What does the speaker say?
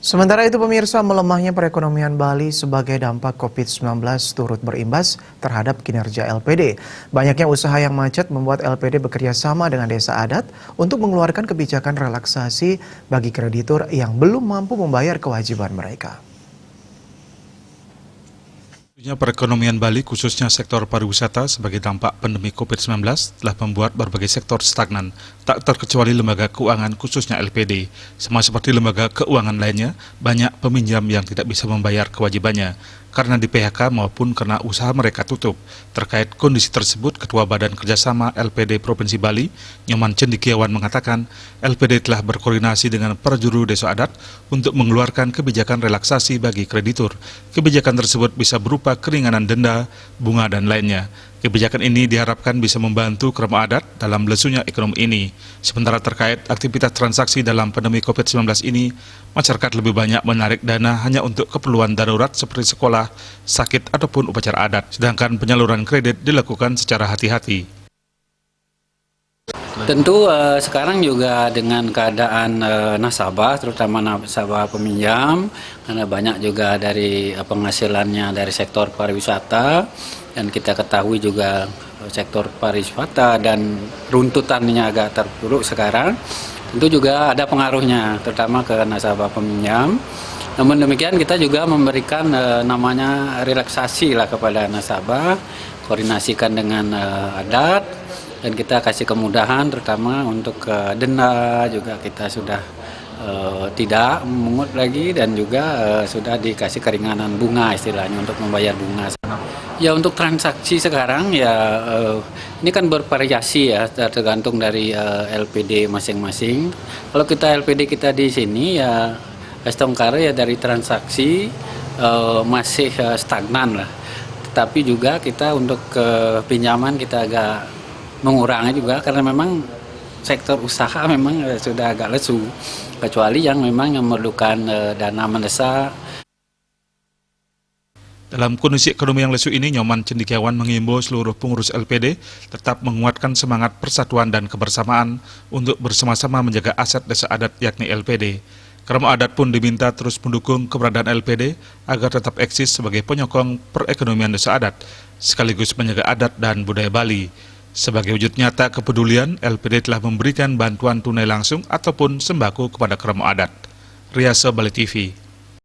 Sementara itu pemirsa, melemahnya perekonomian Bali sebagai dampak COVID-19 turut berimbas terhadap kinerja LPD. Banyaknya usaha yang macet membuat LPD bekerja sama dengan desa adat untuk mengeluarkan kebijakan relaksasi bagi kreditur yang belum mampu membayar kewajiban mereka. Perekonomian Bali, khususnya sektor pariwisata sebagai dampak pandemi COVID-19 telah membuat berbagai sektor stagnan, tak terkecuali lembaga keuangan khususnya LPD. Sama seperti lembaga keuangan lainnya, banyak peminjam yang tidak bisa membayar kewajibannya karena di PHK maupun karena usaha mereka tutup. Terkait kondisi tersebut, Ketua Badan Kerjasama LPD Provinsi Bali, Nyoman Cendikiawan mengatakan, LPD telah berkoordinasi dengan perjuru desa adat untuk mengeluarkan kebijakan relaksasi bagi kreditur. Kebijakan tersebut bisa berupa keringanan denda, bunga, dan lainnya. Kebijakan ini diharapkan bisa membantu kerama adat dalam lesunya ekonomi ini. Sementara terkait aktivitas transaksi dalam pandemi COVID-19 ini, masyarakat lebih banyak menarik dana hanya untuk keperluan darurat seperti sekolah, sakit, ataupun upacara adat. Sedangkan penyaluran kredit dilakukan secara hati-hati. Tentu sekarang juga dengan keadaan nasabah, terutama nasabah peminjam, karena banyak juga dari penghasilannya dari sektor pariwisata, dan kita ketahui juga sektor pariwisata dan runtutannya agak terpuruk sekarang, tentu juga ada pengaruhnya, terutama ke nasabah peminjam. Namun demikian kita juga memberikan namanya relaksasi lah kepada nasabah, koordinasikan dengan adat, dan kita kasih kemudahan terutama untuk denda juga kita sudah tidak memungut lagi, dan juga sudah dikasih keringanan bunga istilahnya untuk membayar bunga. Ya untuk transaksi sekarang ya ini kan bervariasi ya, tergantung dari LPD masing-masing. Kalau kita LPD kita di sini ya Estongkare ya dari transaksi masih stagnan lah. Tetapi juga kita untuk pinjaman kita agak mengurangi juga karena memang sektor usaha memang sudah agak lesu, kecuali yang memang memerlukan dana mendesak. Dalam kondisi ekonomi yang lesu ini, Nyoman Cendikiawan mengimbau seluruh pengurus LPD tetap menguatkan semangat persatuan dan kebersamaan untuk bersama-sama menjaga aset desa adat yakni LPD. Kerama adat pun diminta terus mendukung keberadaan LPD agar tetap eksis sebagai penyokong perekonomian desa adat, sekaligus menjaga adat dan budaya Bali. Sebagai wujud nyata kepedulian, LPD telah memberikan bantuan tunai langsung ataupun sembako kepada kerama adat. Riasa Bali TV.